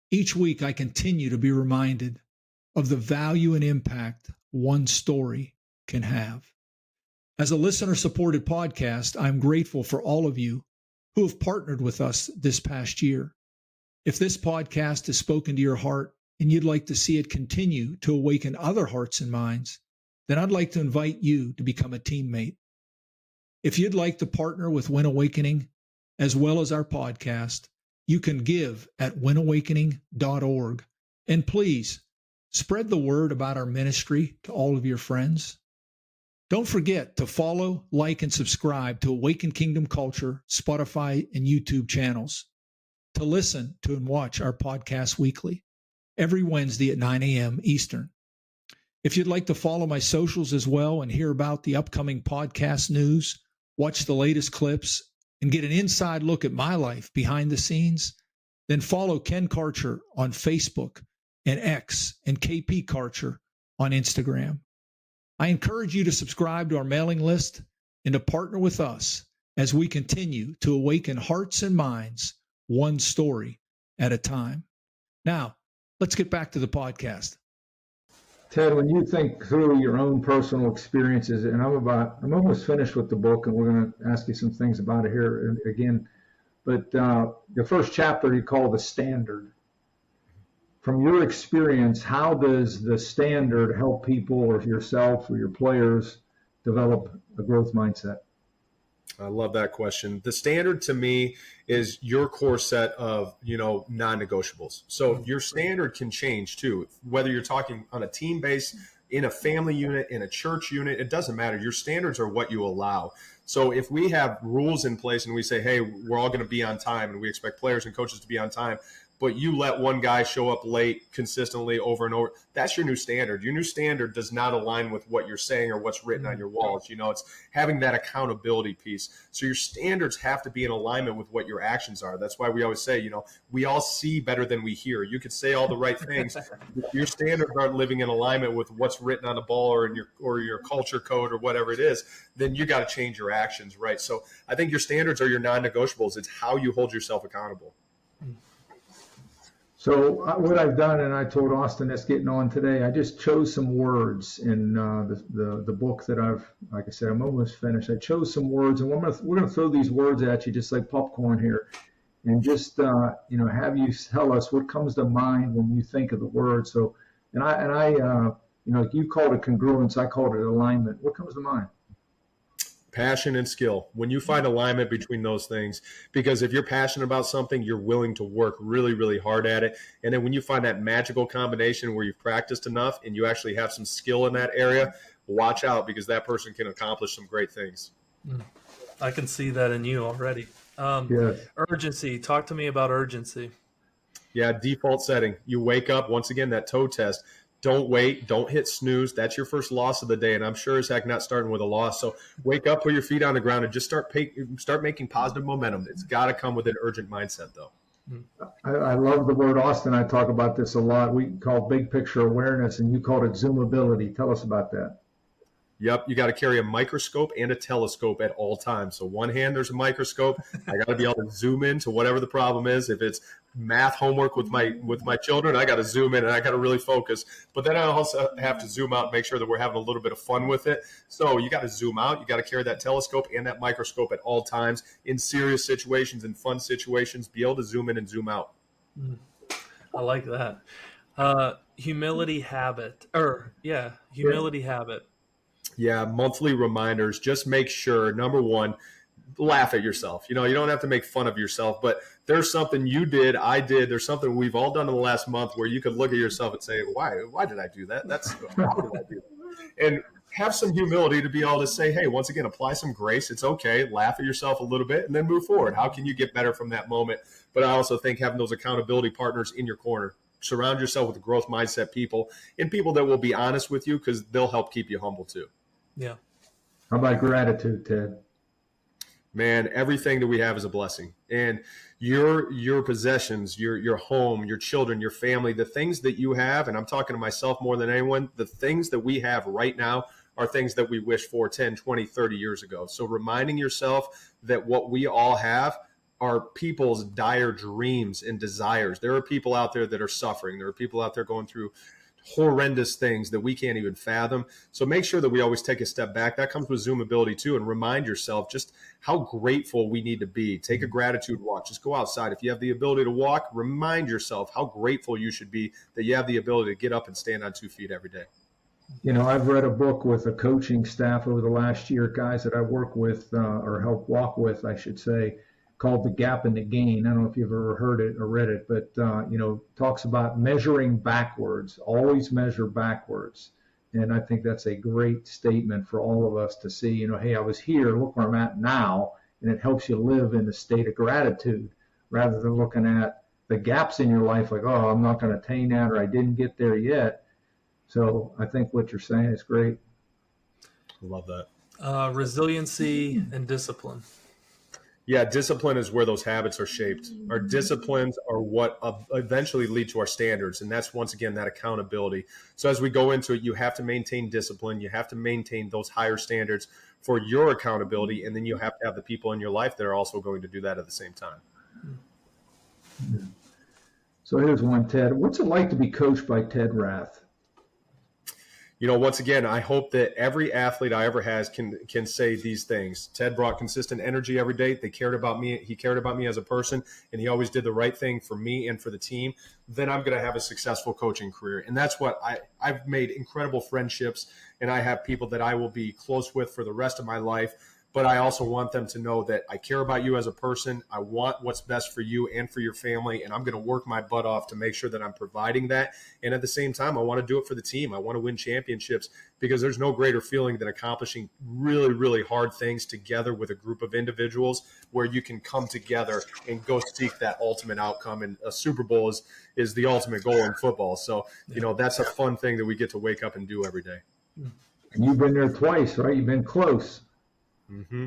Each week, I continue to be reminded of the value and impact one story can have. As a listener-supported podcast, I'm grateful for all of you who have partnered with us this past year. If this podcast has spoken to your heart and you'd like to see it continue to awaken other hearts and minds, then I'd like to invite you to become a teammate. If you'd like to partner with Win Awakening, as well as our podcast, you can give at winawakening.org. And please spread the word about our ministry to all of your friends. Don't forget to follow, like, and subscribe to Awaken Kingdom Culture, Spotify, and YouTube channels, to listen to and watch our podcast weekly, every Wednesday at 9 a.m. Eastern. If you'd like to follow my socials as well and hear about the upcoming podcast news, watch the latest clips, and get an inside look at my life behind the scenes, then follow Ken Karcher on Facebook and X and KP Karcher on Instagram. I encourage you to subscribe to our mailing list and to partner with us as we continue to awaken hearts and minds one story at a time. Now, let's get back to the podcast. Ted, when you think through your own personal experiences, and I'm almost finished with the book, and we're going to ask you some things about it here again, but the first chapter you call The Standard. From your experience, how does the standard help people or yourself or your players develop a growth mindset? I love that question. The standard to me is your core set of, non-negotiables. So your standard can change too, whether you're talking on a team base, in a family unit, in a church unit, it doesn't matter. Your standards are what you allow. So if we have rules in place and we say, hey, we're all going to be on time and we expect players and coaches to be on time, but you let one guy show up late consistently over and over, that's your new standard. Your new standard does not align with what you're saying or what's written on your walls. It's having that accountability piece. So your standards have to be in alignment with what your actions are. That's why we always say, we all see better than we hear. You could say all the right things. If your standards aren't living in alignment with what's written on the ball or in your culture code or whatever it is, then you got to change your actions, right? So I think your standards are your non-negotiables. It's how you hold yourself accountable. So what I've done, and I told Austin this getting on today, I just chose some words in the book that like I said, I'm almost finished. I chose some words, and we're gonna throw these words at you just like popcorn here, and just have you tell us what comes to mind when you think of the word. So, and I you called it congruence, I called it alignment. What comes to mind? Passion and skill. When you find alignment between those things, because if you're passionate about something, you're willing to work really, really hard at it. And then when you find that magical combination where you've practiced enough and you actually have some skill in that area, watch out, because that person can accomplish some great things. I can see that in you already. Yes. Urgency. Talk to me about urgency. Yeah, default setting. You wake up, once again, that toe test. Don't wait. Don't hit snooze. That's your first loss of the day, and I'm sure as heck not starting with a loss. So wake up, put your feet on the ground, and just start making positive momentum. It's got to come with an urgent mindset, though. I love the word, Austin. I talk about this a lot. We call big picture awareness, and you called it zoomability. Tell us about that. Yep, you got to carry a microscope and a telescope at all times. So one hand, there's a microscope. I got to be able to zoom in to whatever the problem is. If it's math homework with my children, I got to zoom in and I got to really focus. But then I also have to zoom out and make sure that we're having a little bit of fun with it. So you got to zoom out. You got to carry that telescope and that microscope at all times in serious situations and fun situations. Be able to zoom in and zoom out. I like that. Humility habit. Habit. Yeah, monthly reminders. Just make sure, number one, laugh at yourself. You don't have to make fun of yourself, but there's something you did, I did, there's something we've all done in the last month where you could look at yourself and say, why did I do that? How did I do that? And have some humility to be able to say, hey, once again, apply some grace. It's okay. Laugh at yourself a little bit and then move forward. How can you get better from that moment? But I also think having those accountability partners in your corner. Surround yourself with growth mindset people and people that will be honest with you, because they'll help keep you humble too. Yeah. How about gratitude, Ted? Man, everything that we have is a blessing. And your possessions, your home, your children, your family, the things that you have, and I'm talking to myself more than anyone, the things that we have right now are things that we wish for 10, 20, 30 years ago. So reminding yourself that what we all have are people's dire dreams and desires. There are people out there that are suffering. There are people out there going through horrendous things that we can't even fathom. So make sure that we always take a step back. That comes with zoomability too, and remind yourself just how grateful we need to be. Take a gratitude walk. Just go outside. If you have the ability to walk, remind yourself how grateful you should be that you have the ability to get up and stand on 2 feet every day. I've read a book with a coaching staff over the last year, guys that I work with or help walk with, I should say, called The Gap and the Gain. I don't know if you've ever heard it or read it, but talks about measuring backwards. Always measure backwards. And I think that's a great statement for all of us to see, hey, I was here, look where I'm at now. And it helps you live in a state of gratitude rather than looking at the gaps in your life like, oh, I'm not going to attain that, or I didn't get there yet. So I think what you're saying is great. Love that. Resiliency and discipline. Yeah, discipline is where those habits are shaped. Our disciplines are what eventually lead to our standards. And that's, once again, that accountability. So as we go into it, you have to maintain discipline. You have to maintain those higher standards for your accountability. And then you have to have the people in your life that are also going to do that at the same time. So here's one, Ted. What's it like to be coached by Ted Rath? Once again, I hope that every athlete I ever has can say these things. Ted brought consistent energy every day. They cared about me. He cared about me as a person, and he always did the right thing for me and for the team. Then I'm going to have a successful coaching career. And that's what I've made incredible friendships, and I have people that I will be close with for the rest of my life but I also want them to know that I care about you as a person. I want what's best for you and for your family, and I'm going to work my butt off to make sure that I'm providing that. And at the same time, I want to do it for the team. I want to win championships, because there's no greater feeling than accomplishing really, really hard things together with a group of individuals where you can come together and go seek that ultimate outcome. And a Super Bowl is the ultimate goal in football. So, that's a fun thing that we get to wake up and do every day. And you've been there twice, right? You've been close. Mm-hmm.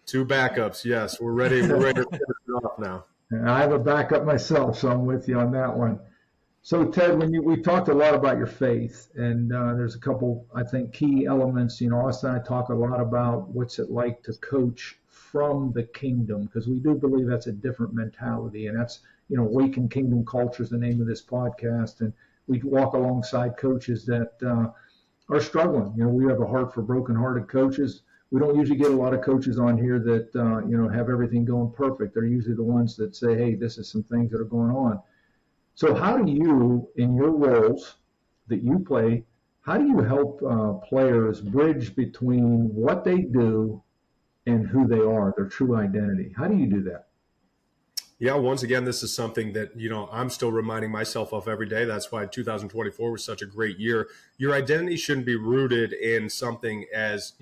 2 backups. Yes, we're ready. We're ready to finish it off now. And I have a backup myself, so I'm with you on that one. So Ted, we talked a lot about your faith, and there's a couple, I think, key elements. Austin and I talk a lot about what's it like to coach from the kingdom, because we do believe that's a different mentality, and that's, Awaken Kingdom Culture is the name of this podcast, and we walk alongside coaches that are struggling. We have a heart for broken-hearted coaches. We don't usually get a lot of coaches on here that, have everything going perfect. They're usually the ones that say, hey, this is some things that are going on. So how do you, in your roles that you play, how do you help players bridge between what they do and who they are, their true identity? How do you do that? Yeah, once again, this is something that, I'm still reminding myself of every day. That's why 2024 was such a great year. Your identity shouldn't be rooted in something as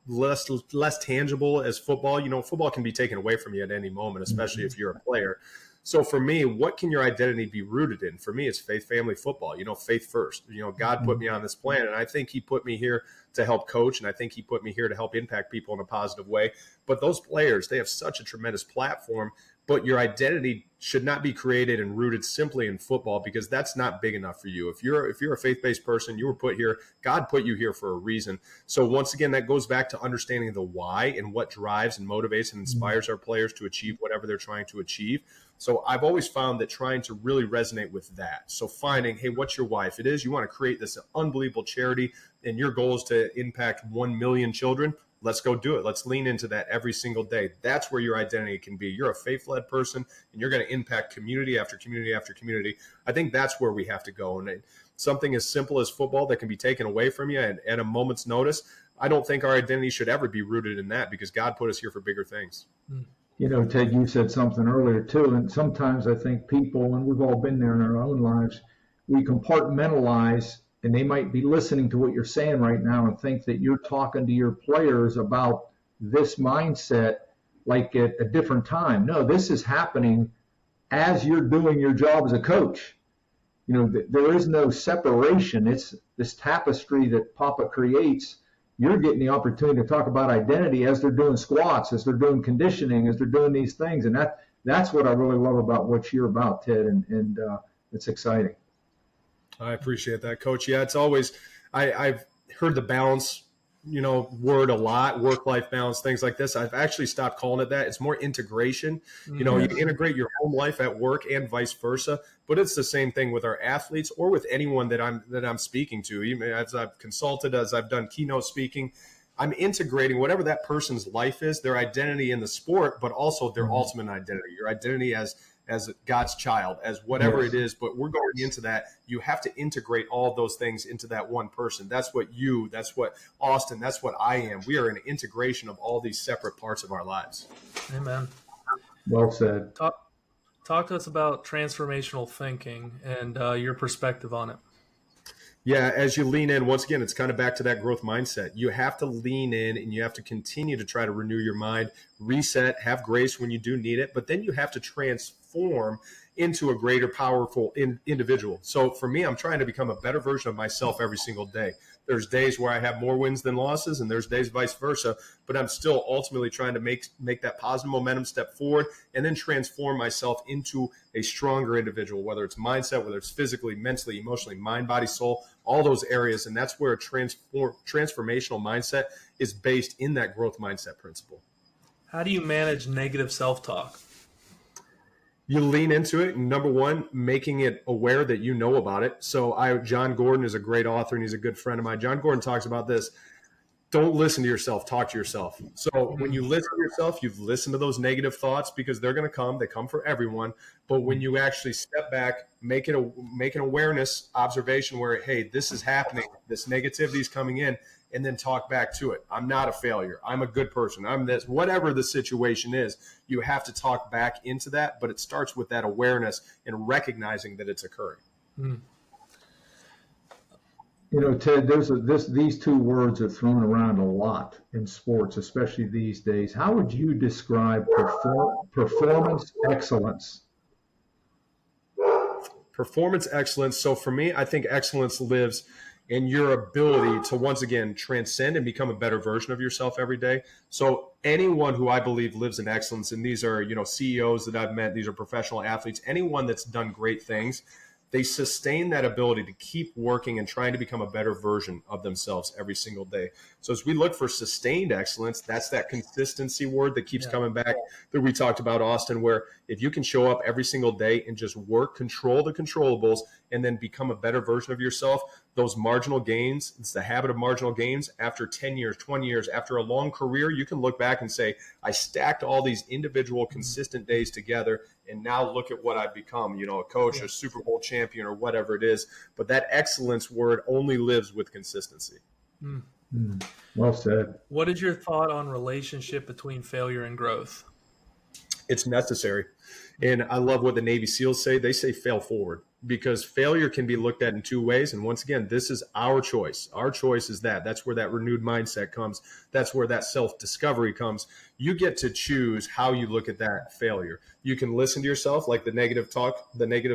less tangible as football. Football can be taken away from you at any moment, especially if you're a player. So for me, what can your identity be rooted in? For me, it's faith, family, football, faith first. God put me on this planet, and I think he put me here to help coach, and I think he put me here to help impact people in a positive way. But those players, they have such a tremendous platform, but your identity should not be created and rooted simply in football, because that's not big enough for you. If you're a faith-based person, you were put here, God put you here for a reason. So once again, that goes back to understanding the why and what drives and motivates and inspires our players to achieve whatever they're trying to achieve. So I've always found that trying to really resonate with that. So finding, hey, what's your why? If it is, you want to create this unbelievable charity and your goal is to impact 1 million children, let's go do it. Let's lean into that every single day. That's where your identity can be. You're a faith-led person, and you're going to impact community after community after community. I think that's where we have to go. And something as simple as football that can be taken away from you at a moment's notice, I don't think our identity should ever be rooted in that, because God put us here for bigger things. Ted, you said something earlier too, and sometimes I think people, and we've all been there in our own lives, we compartmentalize, and they might be listening to what you're saying right now and think that you're talking to your players about this mindset like at a different time. No, this is happening as you're doing your job as a coach. There is no separation. It's this tapestry that Papa creates. You're getting the opportunity to talk about identity as they're doing squats, as they're doing conditioning, as they're doing these things. And that's what I really love about what you're about, Ted, and it's exciting. I appreciate that, Coach. Yeah, it's always I've heard the balance, word a lot, work-life balance, things like this. I've actually stopped calling it that. It's more integration. You integrate your home life at work and vice versa. But it's the same thing with our athletes or with anyone that I'm speaking to. Even as I've consulted, as I've done keynote speaking, I'm integrating whatever that person's life is, their identity in the sport, but also their ultimate identity, your identity as God's child, as whatever it is. But we're going into that. You have to integrate all of those things into that one person. That's what that's what Austin, that's what I am. We are an integration of all these separate parts of our lives. Amen. Well said. Talk to us about transformational thinking and your perspective on it. Yeah, as you lean in, once again, it's kind of back to that growth mindset. You have to lean in and you have to continue to try to renew your mind, reset, have grace when you do need it, but then you have to transform into a greater, powerful individual. So for me, I'm trying to become a better version of myself every single day. There's days where I have more wins than losses, and there's days vice versa, but I'm still ultimately trying to make that positive momentum step forward and then transform myself into a stronger individual, whether it's mindset, whether it's physically, mentally, emotionally, mind, body, soul, all those areas. And that's where a transformational mindset is based in that growth mindset principle. How do you manage negative self-talk? You lean into it. Number one, making it aware that you know about it. So John Gordon is a great author and he's a good friend of mine. John Gordon talks about this. Don't listen to yourself, talk to yourself. So when you listen to yourself, you've listened to those negative thoughts because they're going to come. They come for everyone. But when you actually step back, make an awareness observation where, hey, this is happening. This negativity is coming in. and then talk back to it. I'm not a failure. I'm a good person. I'm this, whatever the situation is, you have to talk back into that, but it starts with that awareness and recognizing that it's occurring. Mm. You know, Ted, these two words are thrown around a lot in sports, especially these days. How would you describe performance excellence? Performance excellence. So for me, I think excellence lives in your ability to, once again, transcend and become a better version of yourself every day. So anyone who I believe lives in excellence, and these are, CEOs that I've met, these are professional athletes, anyone that's done great things, they sustain that ability to keep working and trying to become a better version of themselves every single day. So as we look for sustained excellence, that's that consistency word that keeps coming back that we talked about, Austin, where if you can show up every single day and just work, control the controllables, and then become a better version of yourself, those marginal gains, it's the habit of marginal gains. After 10 years, 20 years, after a long career, you can look back and say, I stacked all these individual consistent days together, and now look at what I've become, a coach, a Super Bowl champion, or whatever it is. But that excellence word only lives with consistency. Well said. What is your thought on relationship between failure and growth? It's necessary. And I love what the Navy SEALs say. They say fail forward, because failure can be looked at in two ways. And once again, this is our choice. Our choice is that. That's where that renewed mindset comes. That's where that self-discovery comes. You get to choose how you look at that failure. You can listen to yourself, like the negative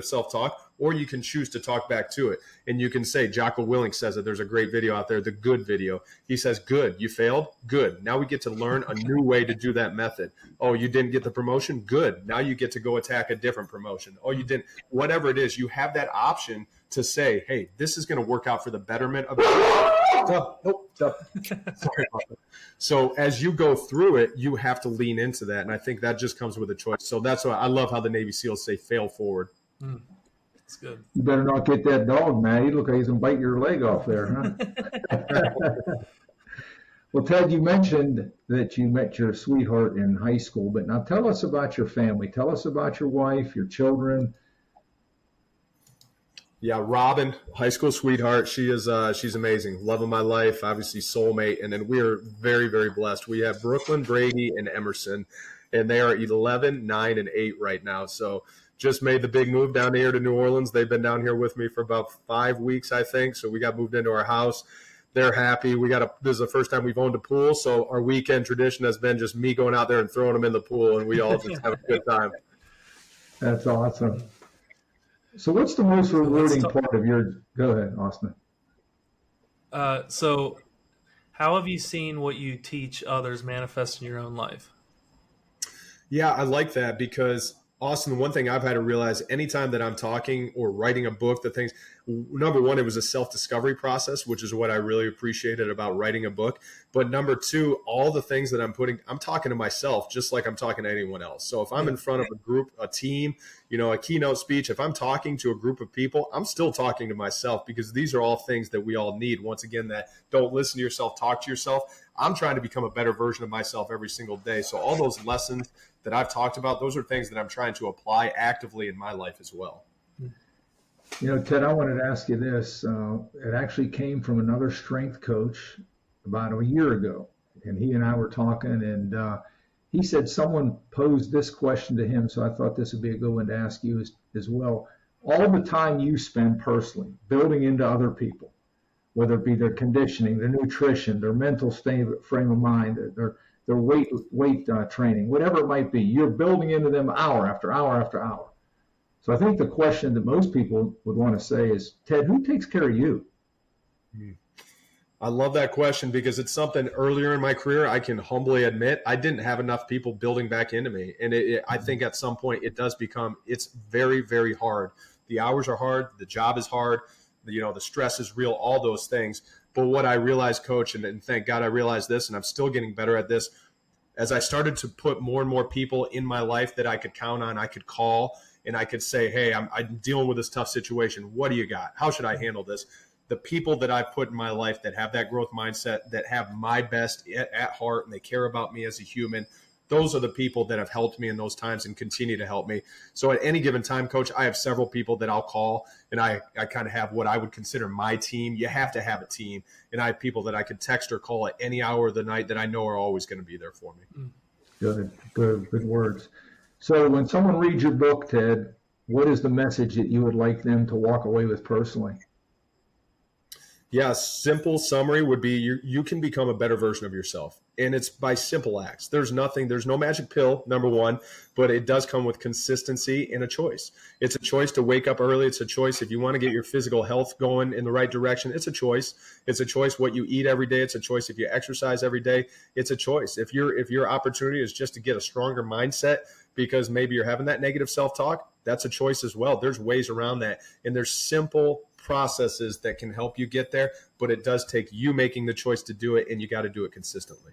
self-talk, or you can choose to talk back to it. And you can say, Jocko Willink says it. There's a great video out there, the good video. He says, good, you failed? Good. Now we get to learn a new way to do that method. Oh, you didn't get the promotion? Good. Now you get to go attack a different promotion. Oh, you didn't. Whatever it is, you have that option to say, hey, this is going to work out for the betterment of Sorry about that. So as you go through it, you have to lean into that. And I think that just comes with a choice. So that's why I love how the Navy SEALs say fail forward. That's good. You better not get that dog, man. He look like he's going to bite your leg off there, huh? Well, Ted, you mentioned that you met your sweetheart in high school, but now tell us about your family. Tell us about your wife, your children. Yeah, Robin, high school sweetheart. She's amazing. Love of my life, obviously soulmate. And then we are very, very blessed. We have Brooklyn, Brady, and Emerson, and they are 11, 9, and 8 right now. So just made the big move down here to New Orleans. They've been down here with me for about 5 weeks, I think. So we got moved into our house. They're happy. This is the first time we've owned a pool. So our weekend tradition has been just me going out there and throwing them in the pool, and we all just have a good time. That's awesome. So what's the most rewarding part of go ahead, Austin. So how have you seen what you teach others manifest in your own life? Yeah, I like that, because Austin, one thing I've had to realize anytime that I'm talking or writing a book, number one, it was a self-discovery process, which is what I really appreciated about writing a book. But number two, all the things that I'm talking to myself just like I'm talking to anyone else. So if I'm in front of a group, a team, a keynote speech, if I'm talking to a group of people, I'm still talking to myself, because these are all things that we all need. Once again, that don't listen to yourself, talk to yourself. I'm trying to become a better version of myself every single day. So all those lessons that I've talked about, those are things that I'm trying to apply actively in my life as well. Ted, I wanted to ask you this. It actually came from another strength coach about a year ago, and he and I were talking, and he said someone posed this question to him, so I thought this would be a good one to ask you as well. All the time you spend personally building into other people, whether it be their conditioning, their nutrition, their mental frame of mind, their weight training, whatever it might be, you're building into them hour after hour after hour. So I think the question that most people would want to say is, Ted, who takes care of you? I love that question, because it's something earlier in my career, I can humbly admit I didn't have enough people building back into me. And I think at some point it's very, very hard. The hours are hard. The job is hard. The stress is real, all those things. But what I realized, Coach, and thank God I realized this, and I'm still getting better at this, as I started to put more and more people in my life that I could count on, I could call, and I could say, hey, I'm dealing with this tough situation. What do you got? How should I handle this? The people that I put in my life that have that growth mindset, that have my best at heart, and they care about me as a human, those are the people that have helped me in those times and continue to help me. So at any given time, Coach, I have several people that I'll call, and I kind of have what I would consider my team. You have to have a team. And I have people that I could text or call at any hour of the night that I know are always going to be there for me. Good words. So when someone reads your book, Ted, what is the message that you would like them to walk away with personally? Yeah, simple summary would be you can become a better version of yourself. And it's by simple acts. There's no magic pill, number one, but it does come with consistency and a choice. It's a choice to wake up early. It's a choice if you want to get your physical health going in the right direction. It's a choice. It's a choice what you eat every day. It's a choice if you exercise every day. It's a choice. If your opportunity is just to get a stronger mindset because maybe you're having that negative self-talk, that's a choice as well. There's ways around that. And there's simple processes that can help you get there, but it does take you making the choice to do it, and you got to do it consistently.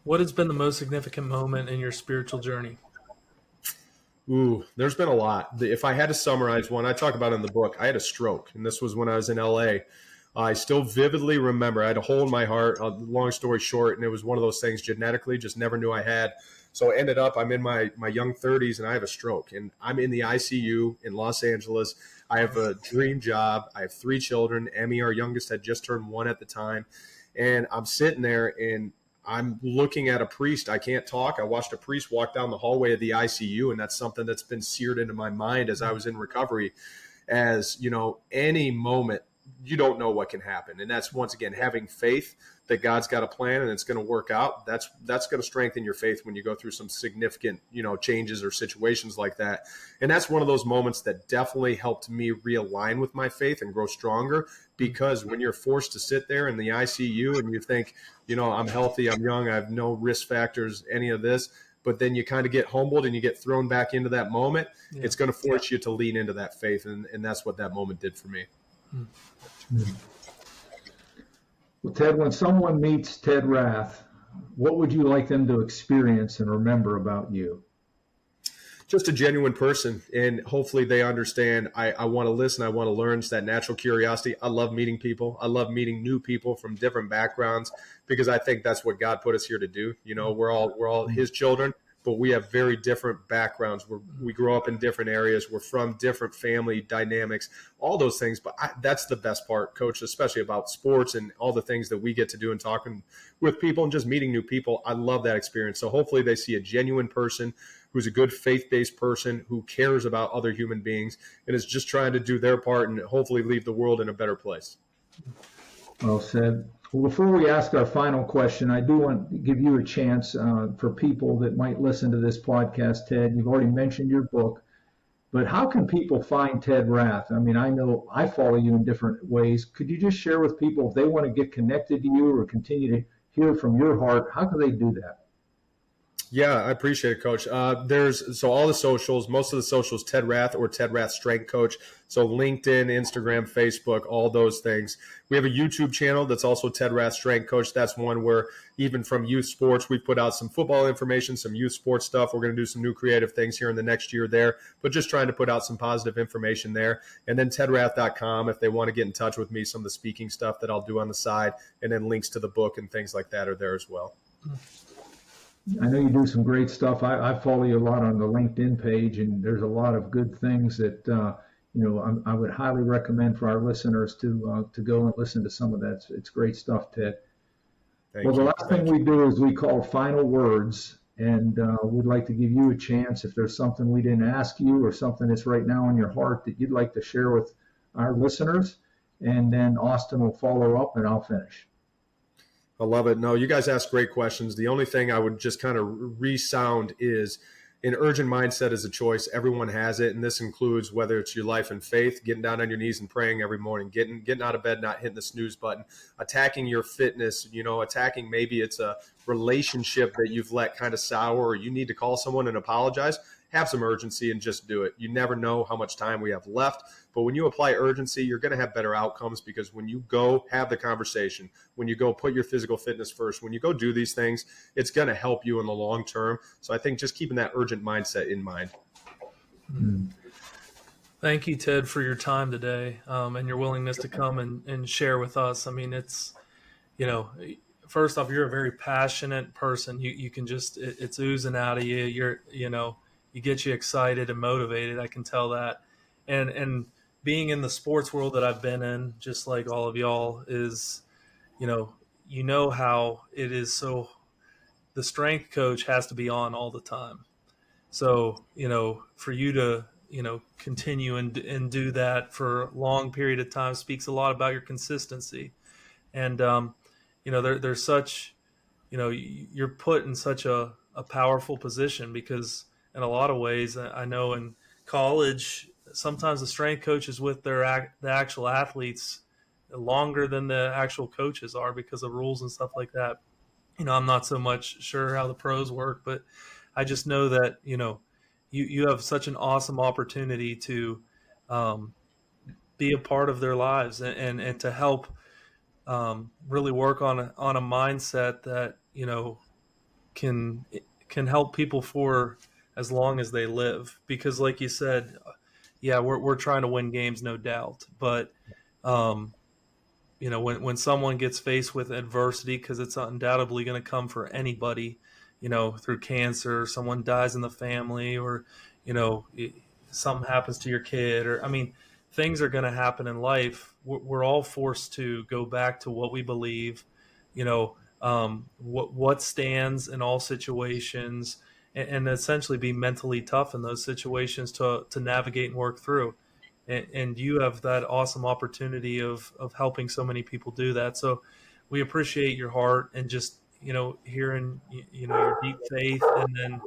What has been the most significant moment in your spiritual journey? Ooh, there's been a lot. If I had to summarize one, I talk about it in the book. I had a stroke, and this was when I was in LA. I still vividly remember I had a hole in my heart, long story short, and it was one of those things genetically, just never knew I had. So I ended up, I'm in my young 30s, and I have a stroke, and I'm in the ICU in Los Angeles. I have a dream job. I have 3 children. Emmy, our youngest, had just turned 1 at the time. And I'm sitting there, and I'm looking at a priest. I can't talk. I watched a priest walk down the hallway of the ICU, and that's something that's been seared into my mind as I was in recovery. As, any moment, you don't know what can happen. And that's, once again, having faith that God's got a plan and it's going to work out. That's going to strengthen your faith when you go through some significant, changes or situations like that. And that's one of those moments that definitely helped me realign with my faith and grow stronger, because when you're forced to sit there in the ICU and you think, I'm healthy, I'm young, I have no risk factors, any of this, but then you kind of get humbled and you get thrown back into that moment, it's going to force you to lean into that faith. And that's what that moment did for me. Well, Ted, when someone meets Ted Rath, what would you like them to experience and remember about you? Just a genuine person, and hopefully they understand I want to listen, I want to learn. It's that natural curiosity. I love meeting people. I love meeting new people from different backgrounds, because I think that's what God put us here to do. We're all his children, but we have very different backgrounds. We grow up in different areas. We're from different family dynamics, all those things. But that's the best part, Coach, especially about sports and all the things that we get to do and talking with people and just meeting new people. I love that experience. So hopefully they see a genuine person who's a good faith-based person who cares about other human beings and is just trying to do their part and hopefully leave the world in a better place. Well said. Well, before we ask our final question, I do want to give you a chance for people that might listen to this podcast, Ted. You've already mentioned your book, but how can people find Ted Rath? I mean, I know I follow you in different ways. Could you just share with people, if they want to get connected to you or continue to hear from your heart, how can they do that? Yeah, I appreciate it, Coach. So all the socials, most of the socials, Ted Rath or Ted Rath Strength Coach. So LinkedIn, Instagram, Facebook, all those things. We have a YouTube channel that's also Ted Rath Strength Coach. That's one where even from youth sports, we put out some football information, some youth sports stuff. We're going to do some new creative things here in the next year there, but just trying to put out some positive information there. And then tedrath.com if they want to get in touch with me, some of the speaking stuff that I'll do on the side, and then links to the book and things like that are there as well. I know you do some great stuff. I follow you a lot on the LinkedIn page, and there's a lot of good things that I would highly recommend for our listeners to go and listen to some of that. It's great stuff, Ted. The last thing we do is we call final words, and we'd like to give you a chance if there's something we didn't ask you or something that's right now in your heart that you'd like to share with our listeners, and then Austin will follow up and I'll finish. I love it. No, you guys ask great questions. The only thing I would just kind of resound is an urgent mindset is a choice. Everyone has it. And this includes whether it's your life and faith, getting down on your knees and praying every morning, getting out of bed, not hitting the snooze button, attacking your fitness, attacking maybe it's a relationship that you've let kind of sour, or you need to call someone and apologize. Have some urgency and just do it. You never know how much time we have left, but when you apply urgency, you're going to have better outcomes, because when you go have the conversation, when you go put your physical fitness first, when you go do these things, it's going to help you in the long term. So I think just keeping that urgent mindset in mind. Thank you, Ted, for your time today and your willingness to come and share with us. I mean, it's, first off, you're a very passionate person. You can just, it's oozing out of you. You get you excited and motivated. I can tell that. And being in the sports world that I've been in, just like all of y'all, is, how it is. So the strength coach has to be on all the time. So, for you to, continue and do that for a long period of time speaks a lot about your consistency. And, there's such, you're put in such a powerful position, because in a lot of ways, I know in college, sometimes the strength coach is with the actual athletes longer than the actual coaches are, because of rules and stuff like that. I'm not so much sure how the pros work, but I just know that, you have such an awesome opportunity to be a part of their lives, and to help really work on a mindset that, can help people for as long as they live. Because like you said, yeah, we're trying to win games, no doubt. But, when someone gets faced with adversity, because it's undoubtedly going to come for anybody, through cancer, someone dies in the family, or, something happens to your kid, or, things are going to happen in life. We're all forced to go back to what we believe, what stands in all situations, and essentially be mentally tough in those situations to navigate and work through. And you have that awesome opportunity of helping so many people do that. So we appreciate your heart, and just, hearing, your deep faith, and then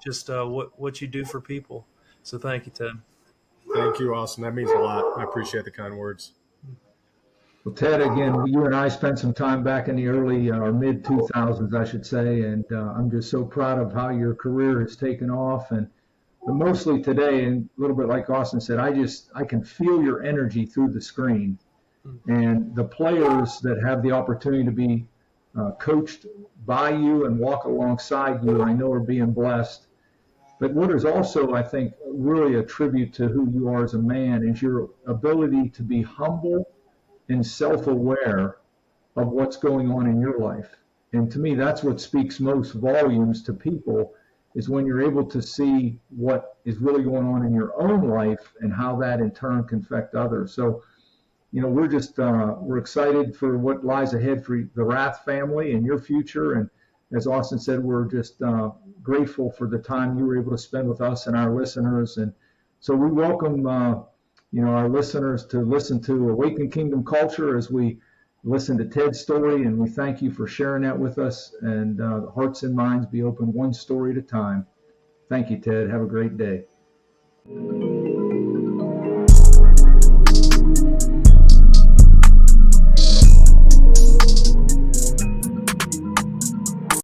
just what you do for people. So thank you, Ted. Thank you, Austin. That means a lot. I appreciate the kind words. Well, Ted, again, you and I spent some time back in the early or mid 2000s, I should say, and I'm just so proud of how your career has taken off. But mostly today, and a little bit like Austin said, I can feel your energy through the screen. And the players that have the opportunity to be coached by you and walk alongside you, I know are being blessed. But what is also, I think, really a tribute to who you are as a man is your ability to be humble and self-aware of what's going on in your life. And to me, that's what speaks most volumes to people, is when you're able to see what is really going on in your own life and how that in turn can affect others. So, we're excited for what lies ahead for the Rath family and your future. And as Austin said, we're just grateful for the time you were able to spend with us and our listeners. And so we welcome, our listeners to listen to Awaken Kingdom Culture as we listen to Ted's story. And we thank you for sharing that with us. And hearts and minds be open one story at a time. Thank you, Ted. Have a great day.